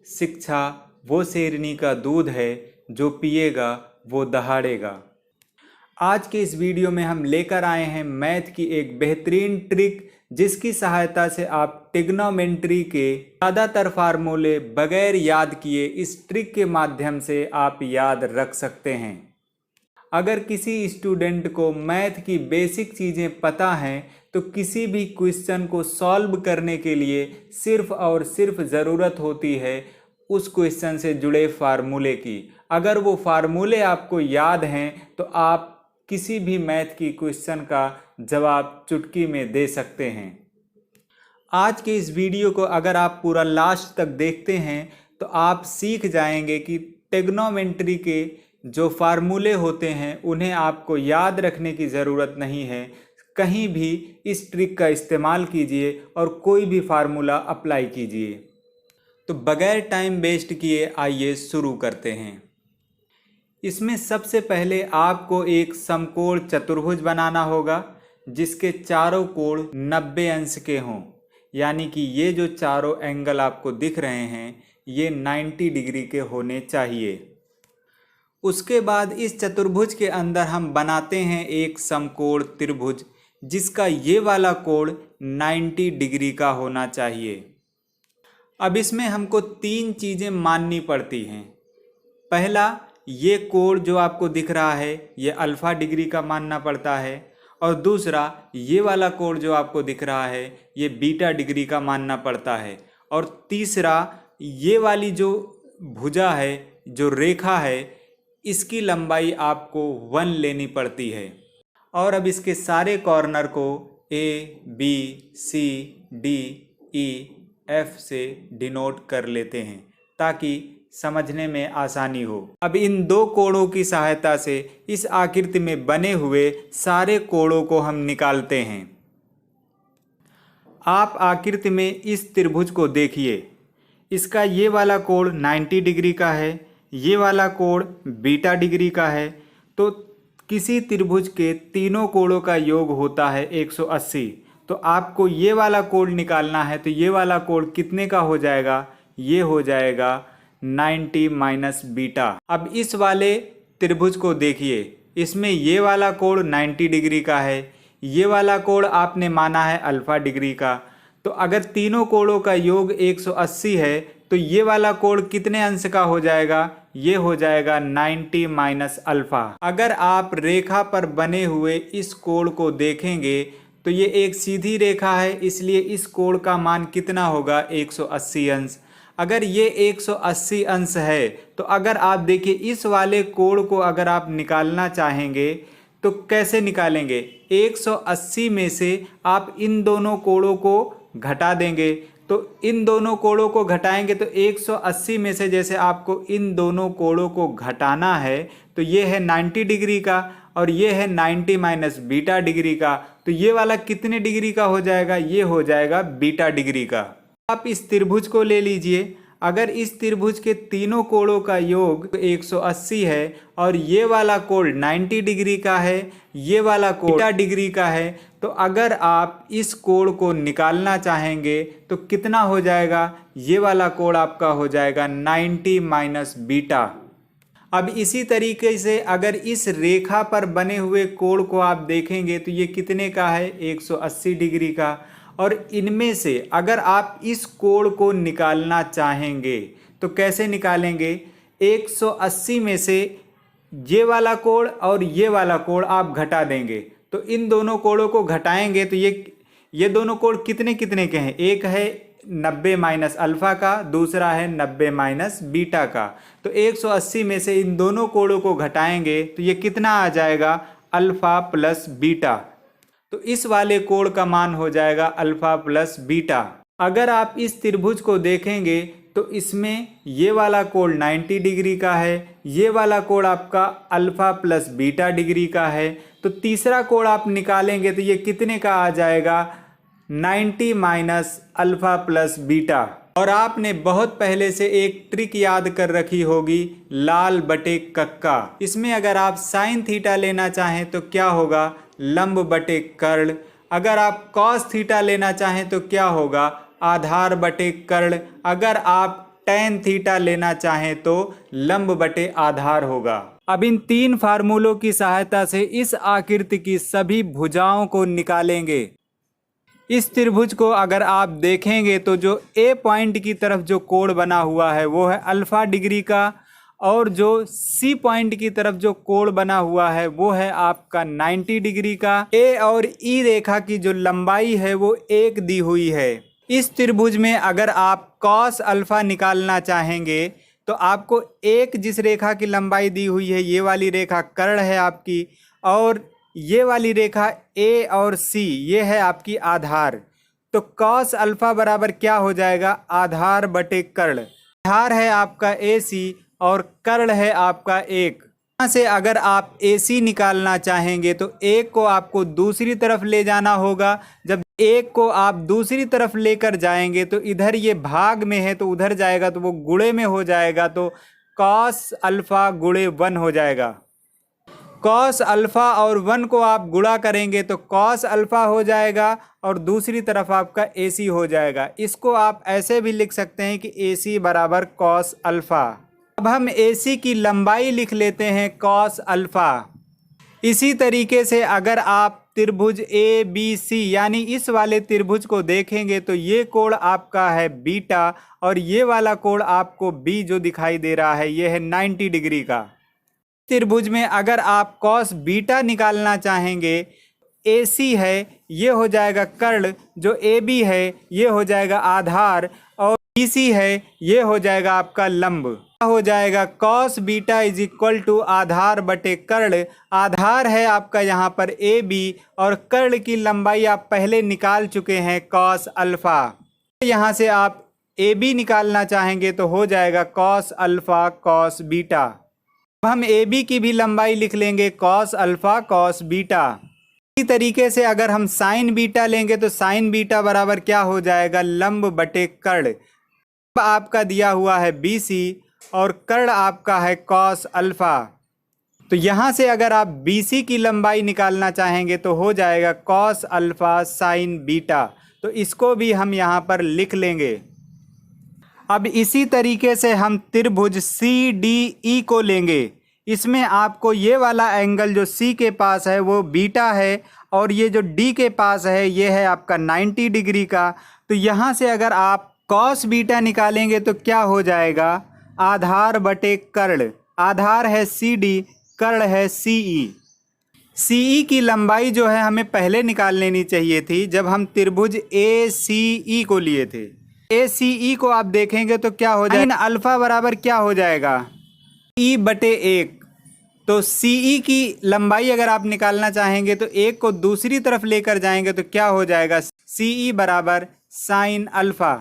शिक्षा वो शेरनी का दूध है, जो पिएगा वो दहाड़ेगा। आज के इस वीडियो में हम लेकर आए हैं मैथ की एक बेहतरीन ट्रिक, जिसकी सहायता से आप ट्रिग्नोमेट्री के ज़्यादातर फार्मूले बगैर याद किए इस ट्रिक के माध्यम से आप याद रख सकते हैं। अगर किसी स्टूडेंट को मैथ की बेसिक चीज़ें पता हैं तो किसी भी क्वेश्चन को सॉल्व करने के लिए सिर्फ और सिर्फ ज़रूरत होती है उस क्वेश्चन से जुड़े फार्मूले की। अगर वो फार्मूले आपको याद हैं तो आप किसी भी मैथ की क्वेश्चन का जवाब चुटकी में दे सकते हैं। आज के इस वीडियो को अगर आप पूरा लास्ट तक देखते हैं तो आप सीख जाएंगे कि ट्रिग्नोमेट्री के जो फार्मूले होते हैं उन्हें आपको याद रखने की ज़रूरत नहीं है। कहीं भी इस ट्रिक का इस्तेमाल कीजिए और कोई भी फार्मूला अप्लाई कीजिए। तो बगैर टाइम वेस्ट किए आइए शुरू करते हैं। इसमें सबसे पहले आपको एक समकोण चतुर्भुज बनाना होगा जिसके चारों कोण 90 अंश के हों, यानी कि ये जो चारों एंगल आपको दिख रहे हैं ये 90 डिग्री के होने चाहिए। उसके बाद इस चतुर्भुज के अंदर हम बनाते हैं एक समकोण त्रिभुज जिसका ये वाला कोण 90 डिग्री का होना चाहिए। अब इसमें हमको तीन चीज़ें माननी पड़ती हैं। पहला, ये कोण जो आपको दिख रहा है ये अल्फ़ा डिग्री का मानना पड़ता है, और दूसरा ये वाला कोण जो आपको दिख रहा है ये बीटा डिग्री का मानना पड़ता है, और तीसरा ये वाली जो भुजा है, जो रेखा है, इसकी लंबाई आपको 1 लेनी पड़ती है। और अब इसके सारे कॉर्नर को A, B, C, D, E, F से डिनोट कर लेते हैं ताकि समझने में आसानी हो। अब इन दो कोणों की सहायता से इस आकृति में बने हुए सारे कोणों को हम निकालते हैं। आप आकृति में इस त्रिभुज को देखिए। इसका ये वाला कोण 90 डिग्री का है, ये वाला कोण बीटा डिग्री का है। तो किसी त्रिभुज के तीनों कोणों का योग होता है 180। तो आपको ये वाला कोण निकालना है, तो ये वाला कोण कितने का हो जाएगा? ये हो जाएगा 90 माइनस बीटा। अब इस वाले त्रिभुज को देखिए, इसमें ये वाला कोण 90 डिग्री का है, ये वाला कोण आपने माना है अल्फ़ा डिग्री का। तो अगर तीनों कोणों का योग 180 है तो ये वाला कोण कितने अंश का हो जाएगा? ये हो जाएगा 90 माइनस अल्फ़ा। अगर आप रेखा पर बने हुए इस कोण को देखेंगे तो ये एक सीधी रेखा है, इसलिए इस कोण का मान कितना होगा? 180 अंश। अगर ये 180 अंश है तो अगर आप देखिए इस वाले कोण को अगर आप निकालना चाहेंगे तो कैसे निकालेंगे? 180 में से आप इन दोनों कोणों को घटा देंगे। तो इन दोनों कोणों को घटाएंगे तो 180 में से जैसे आपको इन दोनों कोणों को घटाना है तो ये है 90 डिग्री का और ये है 90 माइनस बीटा डिग्री का। तो ये वाला कितने डिग्री का हो जाएगा? ये हो जाएगा बीटा डिग्री का। आप इस त्रिभुज को ले लीजिए। अगर इस त्रिभुज के तीनों कोणों का योग 180 है और ये वाला कोण 90 डिग्री का है, ये वाला कोण बीटा डिग्री का है, तो अगर आप इस कोण को निकालना चाहेंगे तो कितना हो जाएगा? ये वाला कोण आपका हो जाएगा 90 माइनस बीटा। अब इसी तरीके से अगर इस रेखा पर बने हुए कोण को आप देखेंगे तो ये कितने का है? 180 डिग्री का। और इनमें से अगर आप इस कोण को निकालना चाहेंगे तो कैसे निकालेंगे? 180 में से ये वाला कोण और ये वाला कोण आप घटा देंगे। तो इन दोनों कोणों को घटाएंगे तो ये दोनों कोण कितने कितने के हैं? एक है 90 माइनस अल्फ़ा का, दूसरा है 90 माइनस बीटा का। तो 180 में से इन दोनों कोणों को घटाएंगे तो ये कितना आ जाएगा? Alpha plus beta. तो इस वाले कोण का मान हो जाएगा अल्फ़ा प्लस बीटा। अगर आप इस त्रिभुज को देखेंगे तो इसमें ये वाला कोण 90 डिग्री का है, ये वाला कोण आपका अल्फ़ा प्लस बीटा डिग्री का है। तो तीसरा कोण आप निकालेंगे तो ये कितने का आ जाएगा? 90 माइनस अल्फ़ा प्लस बीटा। और आपने बहुत पहले से एक ट्रिक याद कर रखी होगी, लाल बटे कक्का। इसमें अगर आप साइन थीटा लेना चाहें तो क्या होगा? लंब बटे कर्ण। अगर आप कॉस थीटा लेना चाहें तो क्या होगा? आधार बटे कर्ण। अगर आप tan थीटा लेना चाहें तो लंब बटे आधार होगा। अब इन तीन फार्मूलों की सहायता से इस आकृति की सभी भुजाओं को निकालेंगे। इस त्रिभुज को अगर आप देखेंगे तो जो ए पॉइंट की तरफ जो कोण बना हुआ है वो है अल्फा डिग्री का, और जो सी पॉइंट की तरफ जो कोण बना हुआ है वो है आपका 90 डिग्री का। ए और ई रेखा की जो लंबाई है वो 1 दी हुई है। इस त्रिभुज में अगर आप कॉस अल्फा निकालना चाहेंगे तो आपको एक जिस रेखा की लंबाई दी हुई है ये वाली रेखा कर्ण है आपकी, और ये वाली रेखा ए और सी ये है आपकी आधार। तो कॉस अल्फा बराबर क्या हो जाएगा, आधार बटे कर्ण। आधार है आपका ए सी और कर्ण है आपका 1। यहाँ से अगर आप AC निकालना चाहेंगे तो 1 को आपको दूसरी तरफ ले जाना होगा। जब 1 को आप दूसरी तरफ लेकर जाएंगे तो इधर ये भाग में है तो उधर जाएगा तो वो गुणे में हो जाएगा, तो कॉस अल्फा गुणे 1 हो जाएगा। कॉस अल्फा और 1 को आप गुणा करेंगे तो कॉस अल्फा हो जाएगा और दूसरी तरफ आपका AC हो जाएगा। इसको आप ऐसे भी लिख सकते हैं कि AC बराबर कॉस अल्फा। अब हम AC की लंबाई लिख लेते हैं कॉस अल्फा। इसी तरीके से अगर आप त्रिभुज ABC यानी इस वाले त्रिभुज को देखेंगे तो ये कोण आपका है बीटा और ये वाला कोण आपको B जो दिखाई दे रहा है ये है 90 डिग्री का। त्रिभुज में अगर आप कॉस बीटा निकालना चाहेंगे, AC है ये हो जाएगा कर्ण, जो AB है ये हो जाएगा आधार, और BC है ये हो जाएगा आपका लंब। हो जाएगा cos beta is equal to आधार बटे कर्ण। आधार है आपका यहाँ पर AB और कर्ण की लंबाई आप पहले निकाल चुके हैं कॉस अल्फा। यहाँ से आप AB निकालना चाहेंगे तो हो जाएगा कॉस अल्फा कॉस बीटा। अब हम AB की भी लंबाई लिख लेंगे कॉस अल्फा कॉस बीटा। इसी तरीके से अगर हम साइन बीटा लेंगे तो साइन बीटा बराबर क्या हो जाएगा, लंब बटे कर्ण। आपका दिया हुआ है BC और कर्ण आपका है कॉस अल्फा। तो यहाँ से अगर आप BC की लंबाई निकालना चाहेंगे तो हो जाएगा कॉस अल्फा साइन बीटा। तो इसको भी हम यहाँ पर लिख लेंगे। अब इसी तरीके से हम त्रिभुज CDE को लेंगे। इसमें आपको ये वाला एंगल जो C के पास है वो बीटा है और ये जो D के पास है ये है आपका 90 डिग्री का। तो यहाँ से अगर आप कॉस बीटा निकालेंगे तो क्या हो जाएगा, आधार बटे कर्ण। आधार है CD, कर्ण है CE। CE की लंबाई जो है हमें पहले निकाल लेनी चाहिए थी जब हम त्रिभुज ACE को लिए थे। ACE को आप देखेंगे तो क्या हो जाएगा, अल्फा बराबर क्या हो जाएगा, E बटे 1। तो CE की लंबाई अगर आप निकालना चाहेंगे तो 1 को दूसरी तरफ लेकर जाएंगे तो क्या हो जाएगा, CE बराबर साइन अल्फा।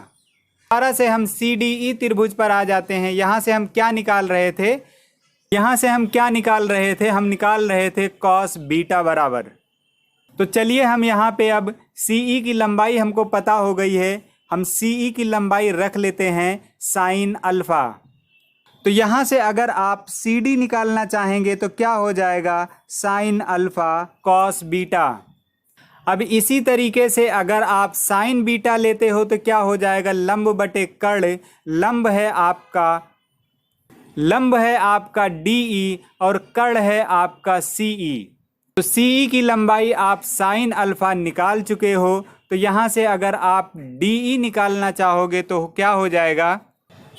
दोबारा से हम CDE त्रिभुज पर आ जाते हैं। यहाँ से हम क्या निकाल रहे थे, हम निकाल रहे थे कॉस बीटा बराबर। तो चलिए हम यहाँ पे अब CE की लंबाई हमको पता हो गई है, हम CE की लंबाई रख लेते हैं साइन अल्फा। तो यहाँ से अगर आप CD निकालना चाहेंगे तो क्या हो जाएगा, साइन अल्फा कॉस बीटा। अब इसी तरीके से अगर आप साइन बीटा लेते हो तो क्या हो जाएगा, लंब बटे कर्ण। लंब है आपका DE और कर्ण है आपका CE। तो CE की लंबाई आप साइन अल्फा निकाल चुके हो। तो यहाँ से अगर आप DE निकालना चाहोगे तो क्या हो जाएगा,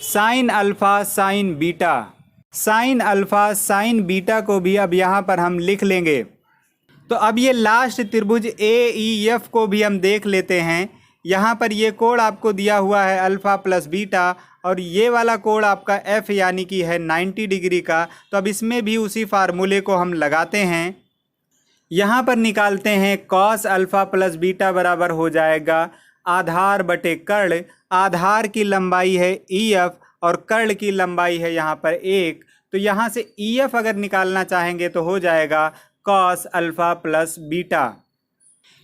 sine alpha sign beta. Sine alpha sign beta को भी अब यहाँ पर हम लिख लेंगे। तो अब ये लास्ट त्रिभुज AEF को भी हम देख लेते हैं। यहाँ पर ये कोण आपको दिया हुआ है अल्फ़ा प्लस बीटा और ये वाला कोण आपका F यानी कि है 90 डिग्री का। तो अब इसमें भी उसी फार्मूले को हम लगाते हैं। यहाँ पर निकालते हैं कॉस अल्फ़ा प्लस बीटा बराबर हो जाएगा आधार बटे कर्ण। आधार की लंबाई है EF और कर्ण की लंबाई है यहाँ पर 1। तो यहाँ से EF अगर निकालना चाहेंगे तो हो जाएगा कॉस अल्फ़ा प्लस बीटा।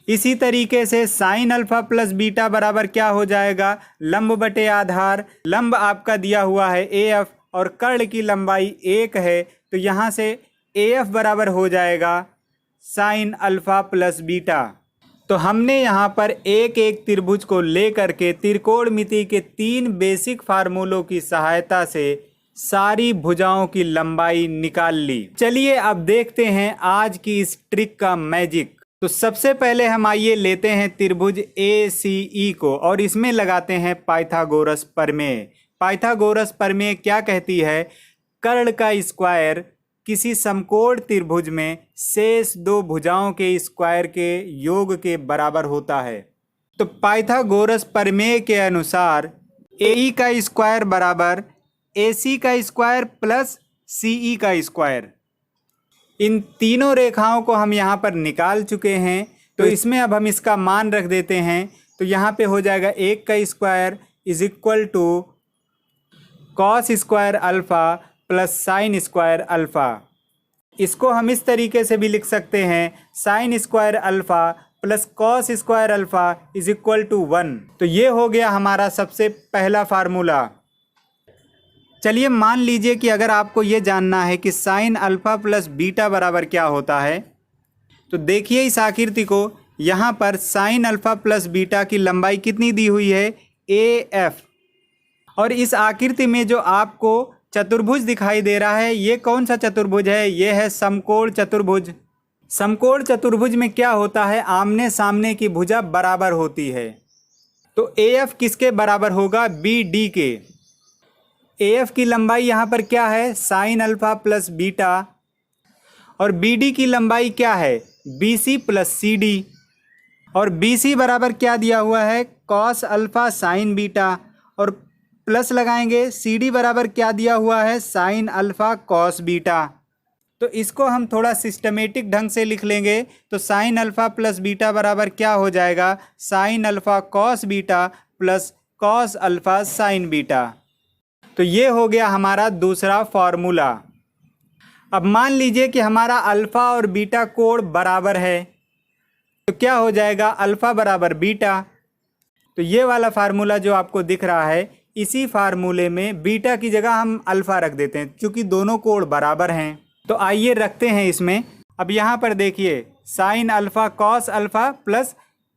इसी तरीके से साइन अल्फ़ा प्लस बीटा बराबर क्या हो जाएगा, लंब बटे आधार। लंब आपका दिया हुआ है AF और कर्ण की लंबाई 1 है। तो यहाँ से AF बराबर हो जाएगा साइन अल्फ़ा प्लस बीटा। तो हमने यहाँ पर एक एक त्रिभुज को लेकर के त्रिकोणमिति के 3 बेसिक फार्मूलों की सहायता से सारी भुजाओं की लंबाई निकाल ली। चलिए अब देखते हैं आज की इस ट्रिक का मैजिक। तो सबसे पहले हम आइए लेते हैं त्रिभुज ACE को और इसमें लगाते हैं पाइथागोरस प्रमेय। पाइथागोरस प्रमेय क्या कहती है? कर्ण का स्क्वायर किसी समकोण त्रिभुज में शेष 2 भुजाओं के स्क्वायर के योग के बराबर होता है। तो पाइथागोरस प्रमेय के अनुसार AE का स्क्वायर बराबर AC का स्क्वायर प्लस CE का स्क्वायर। इन तीनों रेखाओं को हम यहाँ पर निकाल चुके हैं। तो इसमें अब हम इसका मान रख देते हैं। तो यहाँ पे हो जाएगा 1 का square is equal to cos square alpha plus sine square alpha. इसको हम इस तरीके से भी लिख सकते हैं, sine square alpha plus cos square alpha is equal to 1। तो ये हो गया हमारा सबसे पहला फार्मूला। चलिए मान लीजिए कि अगर आपको ये जानना है कि साइन अल्फ़ा प्लस बीटा बराबर क्या होता है, तो देखिए इस आकृति को। यहाँ पर साइन अल्फ़ा प्लस बीटा की लंबाई कितनी दी हुई है? AF। और इस आकृति में जो आपको चतुर्भुज दिखाई दे रहा है, ये कौन सा चतुर्भुज है? ये है समकोण चतुर्भुज। समकोण चतुर्भुज में क्या होता है? आमने सामने की भुजा बराबर होती है। तो AF किसके बराबर होगा? BD के। AF की लंबाई यहाँ पर क्या है? Sign alpha plus beta. और BD की लंबाई क्या है? BC plus CD। और BC बराबर क्या दिया हुआ है? Cos alpha sign beta. और प्लस लगाएंगे CD बराबर क्या दिया हुआ है? Sign alpha cos beta. तो इसको हम थोड़ा सिस्टमेटिक ढंग से लिख लेंगे। तो साइन अल्फ़ा प्लस बीटा बराबर क्या हो जाएगा? Sine alpha cos beta plus cos alpha sign beta. तो ये हो गया हमारा दूसरा फॉर्मूला। अब मान लीजिए कि हमारा अल्फ़ा और बीटा कोण बराबर है, तो क्या हो जाएगा? अल्फ़ा बराबर बीटा। तो ये वाला फार्मूला जो आपको दिख रहा है, इसी फार्मूले में बीटा की जगह हम अल्फ़ा रख देते हैं, क्योंकि दोनों कोण बराबर हैं। तो आइए रखते हैं इसमें। अब यहाँ पर देखिए, sine alpha cos alpha plus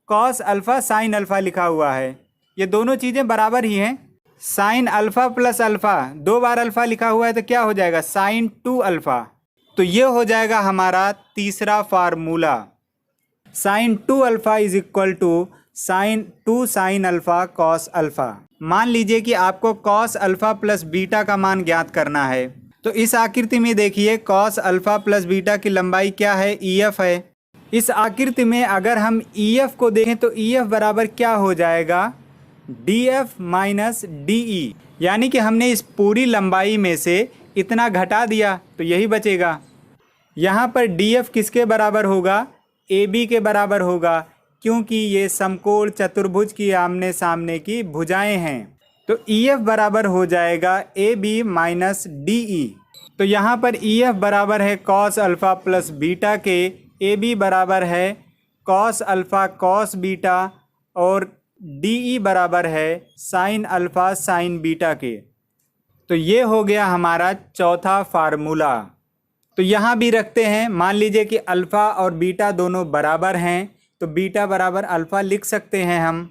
cos alpha sine alpha लिखा हुआ है। ये दोनों चीज़ें बराबर ही हैं। साइन अल्फ़ा प्लस अल्फ़ा, 2 बार अल्फ़ा लिखा हुआ है, तो क्या हो जाएगा? Sine 2 alpha. तो ये हो जाएगा हमारा तीसरा formula. Sine 2 alpha is equal to sine 2 sine alpha cos alpha. मान लीजिए कि आपको कॉस अल्फ़ा प्लस बीटा का मान ज्ञात करना है। तो इस आकृति में देखिए, कॉस अल्फ़ा प्लस बीटा की लंबाई क्या है? EF है। इस आकृति में अगर हम EF को देखें तो EF बराबर क्या हो जाएगा? DF minus DE। यानी कि हमने इस पूरी लंबाई में से इतना घटा दिया, तो यही बचेगा। यहाँ पर DF किसके बराबर होगा? AB के बराबर होगा, क्योंकि ये समकोण चतुर्भुज की आमने सामने की भुजाएं हैं। तो EF बराबर हो जाएगा AB माइनस DE। तो यहाँ पर EF बराबर है कॉस अल्फ़ा प्लस बीटा के, AB बराबर है कॉस अल्फ़ा कॉस बीटा, और DE बराबर है साइन अल्फ़ा साइन बीटा के। तो ये हो गया हमारा चौथा फार्मूला। तो यहाँ भी रखते हैं। मान लीजिए कि अल्फ़ा और बीटा दोनों बराबर हैं, तो बीटा बराबर अल्फ़ा लिख सकते हैं हम।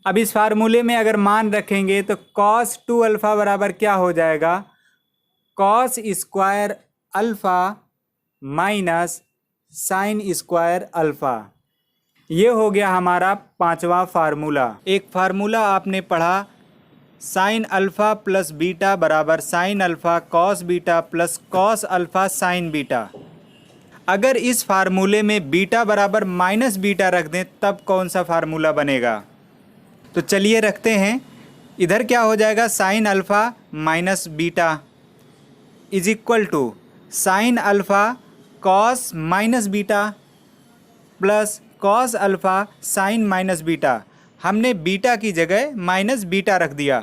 अब इस फार्मूले में अगर मान रखेंगे तो कॉस 2 अल्फ़ा बराबर क्या हो जाएगा? Cos square alpha minus sine square alpha. ये हो गया हमारा पांचवा फार्मूला। एक फार्मूला आपने पढ़ा, साइन अल्फ़ा प्लस बीटा बराबर sign alpha cos beta plus cos alpha sign beta. अगर इस फार्मूले में बीटा बराबर माइनस बीटा रख दें, तब कौन सा फार्मूला बनेगा? तो चलिए रखते हैं। इधर क्या हो जाएगा? Sine alpha minus beta is equal to sine alpha cos minus beta plus cos alpha sine minus beta. हमने बीटा की जगह माइनस बीटा रख दिया।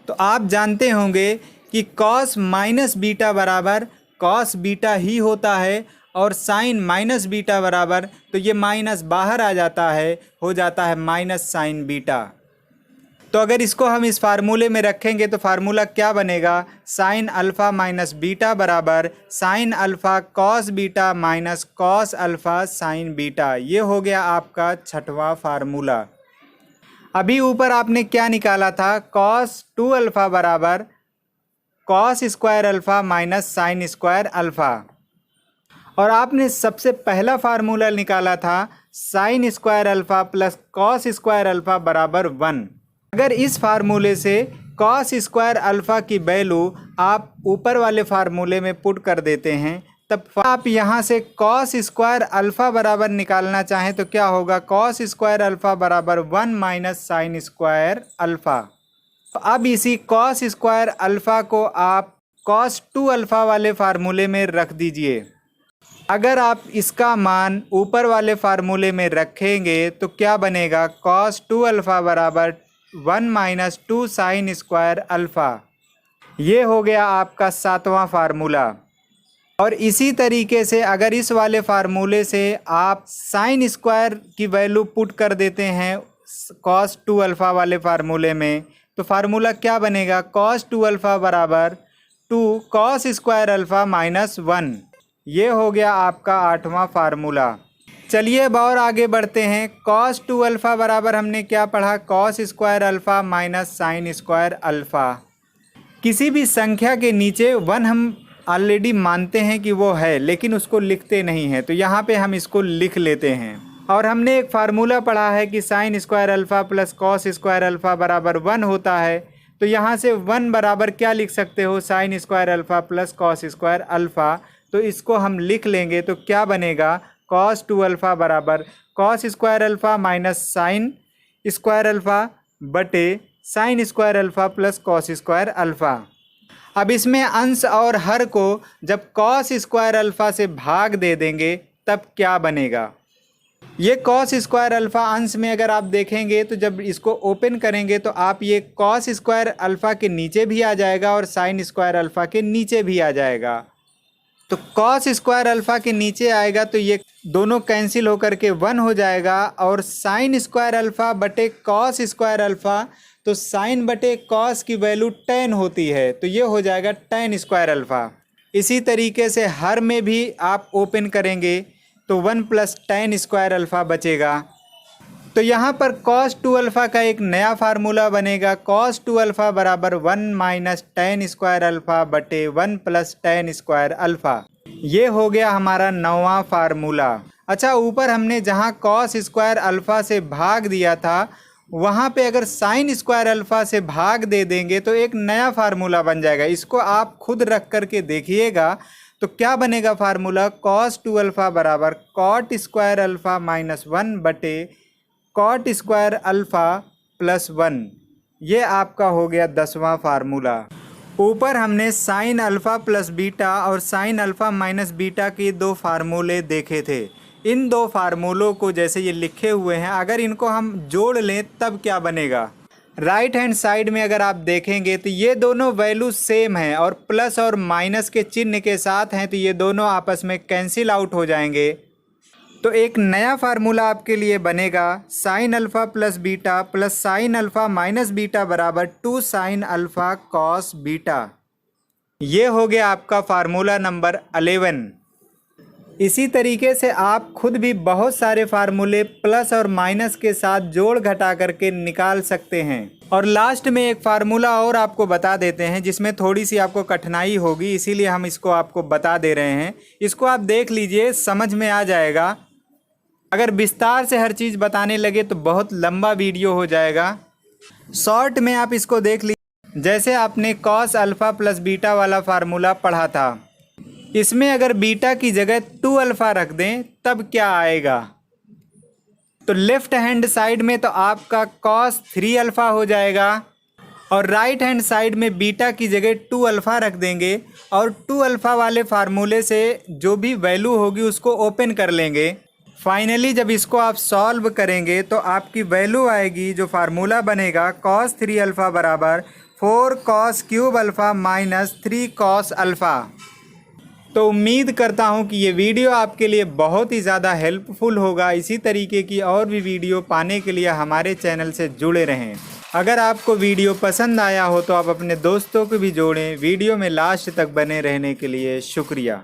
तो आप जानते होंगे कि कॉस माइनस बीटा बराबर कॉस बीटा ही होता है, और साइन माइनस बीटा बराबर, तो ये माइनस बाहर आ जाता है, हो जाता है माइनस साइन बीटा। तो अगर इसको हम इस फार्मूले में रखेंगे तो फार्मूला क्या बनेगा, साइन अल्फ़ा माइनस बीटा बराबर sign alpha cos beta minus cos alpha sign beta. ये हो गया आपका छठवां फार्मूला। अभी ऊपर आपने क्या निकाला था, कॉस 2 अल्फ़ा बराबर cos square alpha minus sine square alpha, और आपने सबसे पहला फार्मूला निकाला था sign square alpha plus cos square alpha बराबर 1। अगर इस फार्मूले से कॉस स्क्वायर अल्फ़ा की वैल्यू आप ऊपर वाले फार्मूले में पुट कर देते हैं, तब आप यहाँ से कॉस स्क्वायर अल्फ़ा बराबर निकालना चाहें तो क्या होगा, कॉस स्क्वायर अल्फ़ा बराबर 1 माइनस साइन स्क्वायर अल्फ़ा। तो अब इसी कॉस स्क्वायर अल्फ़ा को आप कॉस 2 अल्फ़ा वाले फार्मूले में रख दीजिए। अगर आप इसका मान ऊपर वाले फार्मूले में रखेंगे तो क्या बनेगा, कॉस 2 अल्फ़ा बराबर 1 माइनस 2 साइन स्क्वायर अल्फ़ा। ये हो गया आपका 7वां फार्मूला। और इसी तरीके से अगर इस वाले फार्मूले से आप साइन स्क्वायर की वैल्यू पुट कर देते हैं कॉस 2 अल्फ़ा वाले फार्मूले में, तो फार्मूला क्या बनेगा, कॉस 2 अल्फ़ा बराबर 2 कॉस स्क्वायर अल्फ़ा माइनस 1। ये हो गया आपका 8वां फार्मूला। चलिए अब और आगे बढ़ते हैं। कॉस 2 अल्फ़ा बराबर हमने क्या पढ़ा, cos square alpha minus sine square alpha. किसी भी संख्या के नीचे 1 हम ऑलरेडी मानते हैं कि वो है, लेकिन उसको लिखते नहीं हैं, तो यहाँ पे हम इसको लिख लेते हैं। और हमने एक फार्मूला पढ़ा है कि sign square alpha plus cos square alpha बराबर 1 होता है, तो यहाँ से 1 बराबर क्या लिख सकते हो, sine square alpha plus cos square alpha. तो इसको हम लिख लेंगे तो क्या बनेगा, कॉस 2 अल्फ़ा बराबर cos square alpha minus sine square alpha बटे sine square alpha plus cos square alpha. अब इसमें अंश और हर को जब कॉस स्क्वायर अल्फ़ा से भाग दे देंगे तब क्या बनेगा, ये कॉस स्क्वायर अल्फ़ा अंश में अगर आप देखेंगे तो जब इसको ओपन करेंगे तो आप ये कॉस स्क्वायर अल्फ़ा के नीचे भी आ जाएगा और साइन स्क्वायर अल्फ़ा के नीचे भी आ जाएगा। तो कॉस स्क्वायर अल्फ़ा के नीचे आएगा तो ये दोनों कैंसिल होकर के 1 हो जाएगा, और साइन स्क्वायर अल्फ़ा बटे कॉस स्क्वायर अल्फ़ा, तो साइन बटे कॉस की वैल्यू tan होती है, तो ये हो जाएगा tan स्क्वायर अल्फ़ा। इसी तरीके से हर में भी आप ओपन करेंगे तो 1 प्लस tan स्क्वायर अल्फ़ा बचेगा। तो यहाँ पर cos 2 अल्फ़ा का एक नया फार्मूला बनेगा, cos 2 अल्फ़ा बराबर 1 माइनस tan स्क्वायर अल्फ़ा बटे 1 प्लस tan स्क्वायर अल्फ़ा। ये हो गया हमारा 9वां फार्मूला। अच्छा, ऊपर हमने जहाँ cos स्क्वायर अल्फ़ा से भाग दिया था वहाँ पे अगर साइन स्क्वायर अल्फ़ा से भाग दे देंगे तो एक नया फार्मूला बन जाएगा। इसको आप खुद रख करके देखिएगा तो क्या बनेगा फार्मूला, cos 2 अल्फ़ा बराबर cot स्क्वायर अल्फ़ा माइनस 1 बटे cot स्क्वायर अल्फ़ा प्लस 1। ये आपका हो गया 10वां फार्मूला। ऊपर हमने साइन अल्फ़ा प्लस बीटा और साइन अल्फ़ा माइनस बीटा के 2 फार्मूले देखे थे। इन 2 फार्मूलों को जैसे ये लिखे हुए हैं, अगर इनको हम जोड़ लें तब क्या बनेगा, राइट हैंड साइड में अगर आप देखेंगे तो ये दोनों वैल्यू सेम हैं और प्लस और माइनस के चिन्ह के साथ हैं, तो ये दोनों आपस में कैंसिल आउट हो जाएंगे। तो एक नया फार्मूला आपके लिए बनेगा, sign alpha plus beta plus sign alpha minus beta बराबर 2 साइन अल्फ़ा कॉस बीटा। ये हो गया आपका फार्मूला नंबर 11। इसी तरीके से आप खुद भी बहुत सारे फार्मूले प्लस और माइनस के साथ जोड़ घटा करके निकाल सकते हैं। और लास्ट में एक फार्मूला और आपको बता देते हैं जिसमें थोड़ी सी आपको कठिनाई होगी, इसीलिए हम इसको आपको बता दे रहे हैं। इसको आप देख लीजिए, समझ में आ जाएगा। अगर विस्तार से हर चीज़ बताने लगे तो बहुत लंबा वीडियो हो जाएगा। शॉर्ट में आप इसको देख लीजिए। जैसे आपने कॉस अल्फ़ा प्लस बीटा वाला फार्मूला पढ़ा था, इसमें अगर बीटा की जगह 2 अल्फ़ा रख दें तब क्या आएगा, तो लेफ्ट हैंड साइड में तो आपका cos 3 अल्फ़ा हो जाएगा, और राइट हैंड साइड में बीटा की जगह 2 अल्फ़ा रख देंगे और 2 अल्फ़ा वाले फार्मूले से जो भी वैल्यू होगी उसको ओपन कर लेंगे। फाइनली जब इसको आप सॉल्व करेंगे तो आपकी वैल्यू आएगी, जो फार्मूला बनेगा cos 3 अल्फ़ा बराबर 4 cos cube alpha minus 3 cos alpha. तो उम्मीद करता हूँ कि ये वीडियो आपके लिए बहुत ही ज़्यादा हेल्पफुल होगा। इसी तरीके की और भी वीडियो पाने के लिए हमारे चैनल से जुड़े रहें। अगर आपको वीडियो पसंद आया हो तो आप अपने दोस्तों को भी जोड़ें। वीडियो में लास्ट तक बने रहने के लिए शुक्रिया।